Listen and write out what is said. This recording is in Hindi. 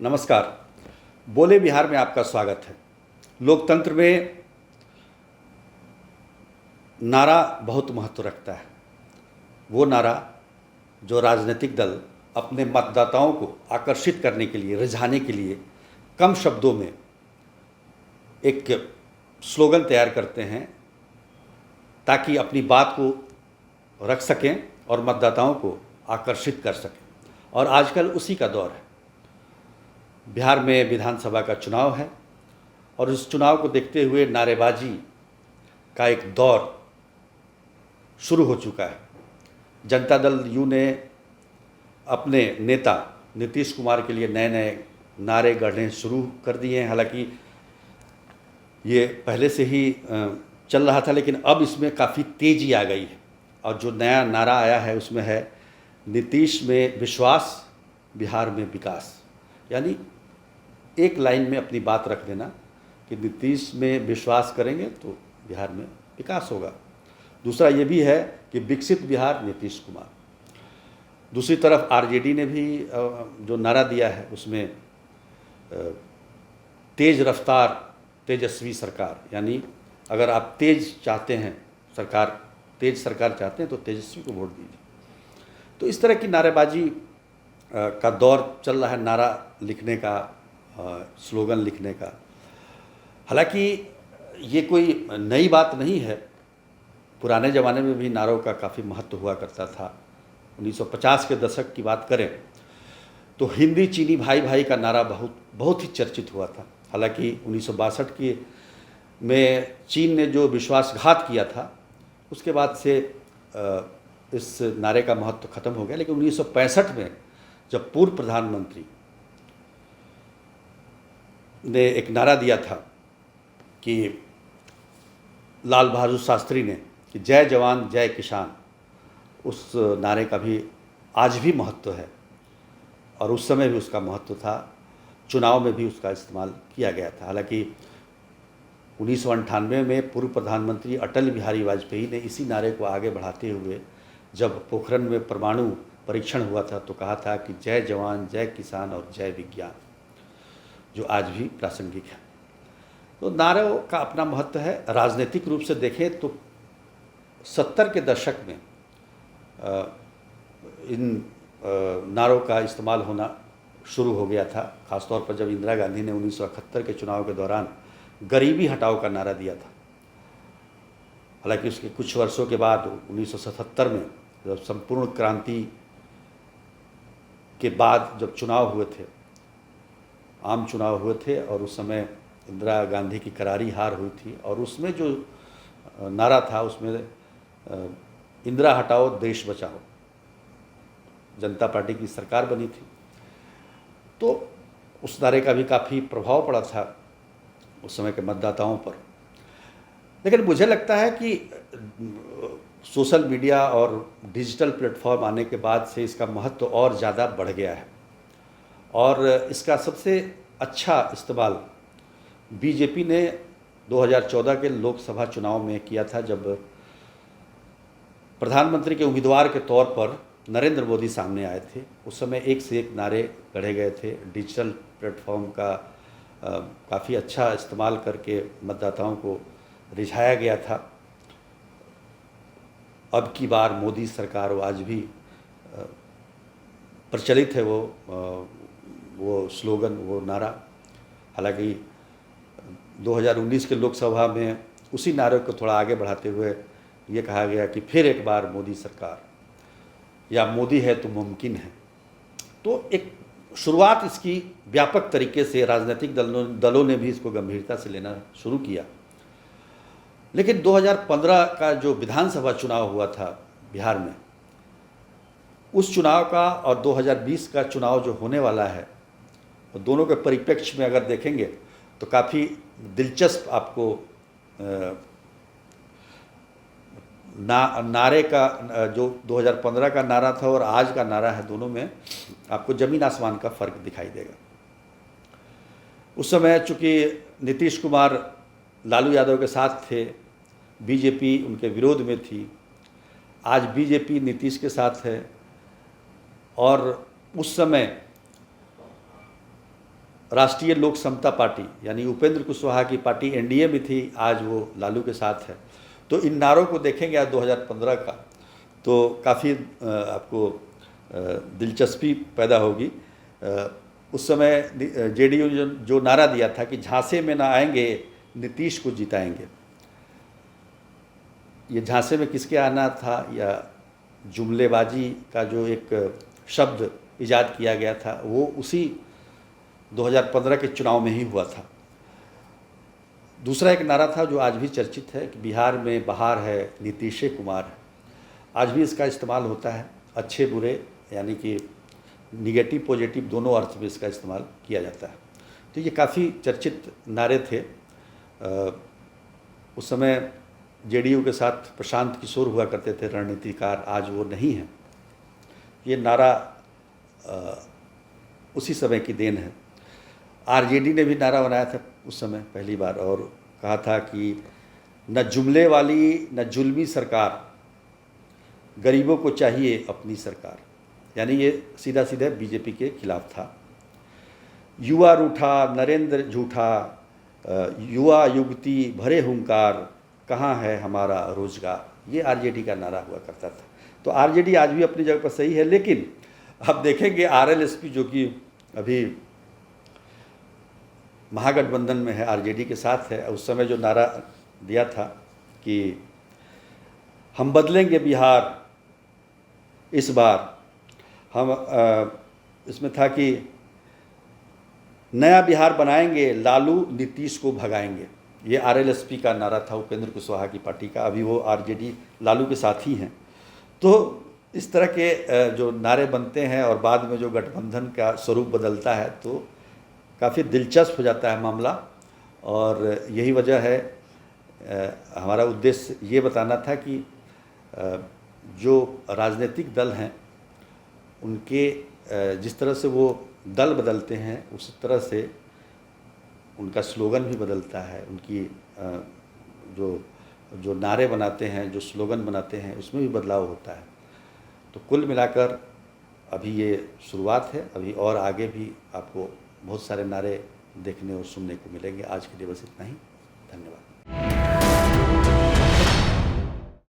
नमस्कार। बोले बिहार में आपका स्वागत है। लोकतंत्र में नारा बहुत महत्व रखता है। वो नारा जो राजनीतिक दल अपने मतदाताओं को आकर्षित करने के लिए, रिझाने के लिए कम शब्दों में एक स्लोगन तैयार करते हैं ताकि अपनी बात को रख सकें और मतदाताओं को आकर्षित कर सकें। और आजकल उसी का दौर है। बिहार में विधानसभा का चुनाव है और इस चुनाव को देखते हुए नारेबाजी का एक दौर शुरू हो चुका है। जनता दल यू ने अपने नेता नीतीश कुमार के लिए नए नए नारे गढ़ने शुरू कर दिए हैं। हालांकि ये पहले से ही चल रहा था, लेकिन अब इसमें काफ़ी तेज़ी आ गई है। और जो नया नारा आया है उसमें है नीतीश में विश्वास, बिहार में विकास। यानी एक लाइन में अपनी बात रख देना कि नीतीश में विश्वास करेंगे तो बिहार में विकास होगा। दूसरा ये भी है कि विकसित बिहार नीतीश कुमार। दूसरी तरफ आरजेडी ने भी जो नारा दिया है उसमें तेज रफ्तार तेजस्वी सरकार, यानी अगर आप तेज चाहते हैं सरकार, तेज सरकार चाहते हैं तो तेजस्वी को वोट दीजिए। तो इस तरह की नारेबाजी का दौर चल रहा है, नारा लिखने का, स्लोगन लिखने का। हालांकि ये कोई नई बात नहीं है। पुराने ज़माने में भी नारों का काफ़ी महत्व हुआ करता था। 1950 के दशक की बात करें तो हिंदी चीनी भाई भाई का नारा बहुत ही चर्चित हुआ था। हालांकि 1962 की में चीन ने जो विश्वासघात किया था उसके बाद से इस नारे का महत्व खत्म हो गया। लेकिन 1965 में जब पूर्व प्रधानमंत्री ने एक नारा दिया था कि लाल बहादुर शास्त्री ने कि जय जवान जय किसान, उस नारे का भी आज भी महत्व है और उस समय भी उसका महत्व था। चुनाव में भी उसका इस्तेमाल किया गया था। हालांकि 1998 में पूर्व प्रधानमंत्री अटल बिहारी वाजपेयी ने इसी नारे को आगे बढ़ाते हुए जब पोखरण में परमाणु परीक्षण हुआ था तो कहा था कि जय जवान जय किसान और जय विज्ञान, जो आज भी प्रासंगिक है। तो नारों का अपना महत्व है। राजनीतिक रूप से देखें तो 70 के दशक में इन नारों का इस्तेमाल होना शुरू हो गया था। ख़ासतौर पर जब इंदिरा गांधी ने 1971 के चुनाव के दौरान गरीबी हटाओ का नारा दिया था। हालांकि उसके कुछ वर्षों के बाद 1977 में जब संपूर्ण क्रांति के बाद जब चुनाव हुए थे, आम चुनाव हुए थे और उस समय इंदिरा गांधी की करारी हार हुई थी और उसमें जो नारा था उसमें इंदिरा हटाओ देश बचाओ, जनता पार्टी की सरकार बनी थी। तो उस नारे का भी काफ़ी प्रभाव पड़ा था उस समय के मतदाताओं पर। लेकिन मुझे लगता है कि सोशल मीडिया और डिजिटल प्लेटफॉर्म आने के बाद से इसका महत्व और ज़्यादा बढ़ गया है और इसका सबसे अच्छा इस्तेमाल बीजेपी ने 2014 के लोकसभा चुनाव में किया था, जब प्रधानमंत्री के उम्मीदवार के तौर पर नरेंद्र मोदी सामने आए थे। उस समय एक से एक नारे गढ़े गए थे। डिजिटल प्लेटफॉर्म का काफ़ी अच्छा इस्तेमाल करके मतदाताओं को रिझाया गया था। अब की बार मोदी सरकार, वो आज भी प्रचलित है वो स्लोगन, वो नारा। हालांकि 2019 के लोकसभा में उसी नारे को थोड़ा आगे बढ़ाते हुए ये कहा गया कि फिर एक बार मोदी सरकार, या मोदी है तो मुमकिन है। तो एक शुरुआत इसकी व्यापक तरीके से राजनीतिक दलों ने भी इसको गंभीरता से लेना शुरू किया। लेकिन 2015 का जो विधानसभा चुनाव हुआ था बिहार में, उस चुनाव का और 2020 का चुनाव जो होने वाला है, तो दोनों के परिप्रेक्ष्य में अगर देखेंगे तो काफ़ी दिलचस्प आपको नारे का, जो 2015 का नारा था और आज का नारा है, दोनों में आपको ज़मीन आसमान का फ़र्क दिखाई देगा। उस समय चूँकि नीतीश कुमार लालू यादव के साथ थे, बीजेपी उनके विरोध में थी। आज बीजेपी नीतीश के साथ है और उस समय राष्ट्रीय लोक समता पार्टी यानी उपेंद्र कुशवाहा की पार्टी एनडीए में थी, आज वो लालू के साथ है। तो इन नारों को देखेंगे आज 2015 का तो काफ़ी आपको दिलचस्पी पैदा होगी। उस समय जेडीयू जो नारा दिया था कि झांसे में ना आएंगे, नीतीश को जिताएंगे। ये झांसे में किसके आना था या जुमलेबाजी का जो एक शब्द इजाद किया गया था वो उसी 2015 के चुनाव में ही हुआ था। दूसरा एक नारा था जो आज भी चर्चित है कि बिहार में बहार है, नीतीश कुमार है। आज भी इसका इस्तेमाल होता है, अच्छे बुरे यानी कि निगेटिव पॉजिटिव दोनों अर्थ में इसका इस्तेमाल किया जाता है। तो ये काफ़ी चर्चित नारे थे। उस समय जेडीयू के साथ प्रशांत किशोर हुआ करते थे रणनीतिकार, आज वो नहीं हैं। ये नारा उसी समय की देन है। आरजेडी ने भी नारा बनाया था उस समय पहली बार और कहा था कि न जुमले वाली न जुल्मी सरकार, गरीबों को चाहिए अपनी सरकार। यानी ये सीधा सीधा बीजेपी के खिलाफ था। युवा रूठा नरेंद्र झूठा, युवा युवती भरे हुंकार, कहाँ है हमारा रोजगार, ये आरजेडी का नारा हुआ करता था। तो आरजेडी आज भी अपनी जगह पर सही है, लेकिन अब देखेंगे आरएलएसपी जो कि अभी महागठबंधन में है, आरजेडी के साथ है, उस समय जो नारा दिया था कि हम बदलेंगे बिहार इस बार, हम इसमें था कि नया बिहार बनाएंगे, लालू नीतीश को भगाएंगे। ये आरएलएसपी का नारा था उपेंद्र कुशवाहा की पार्टी का। अभी वो आरजेडी लालू के साथ ही हैं। तो इस तरह के जो नारे बनते हैं और बाद में जो गठबंधन का स्वरूप बदलता है तो काफ़ी दिलचस्प हो जाता है मामला। और यही वजह है, हमारा उद्देश्य ये बताना था कि जो राजनीतिक दल हैं उनके जिस तरह से वो दल बदलते हैं उस तरह से उनका स्लोगन भी बदलता है। उनकी जो नारे बनाते हैं, जो स्लोगन बनाते हैं, उसमें भी बदलाव होता है। तो कुल मिलाकर अभी ये शुरुआत है, अभी और आगे भी आपको बहुत सारे नारे देखने और सुनने को मिलेंगे। आज के लिए बस इतना ही। धन्यवाद।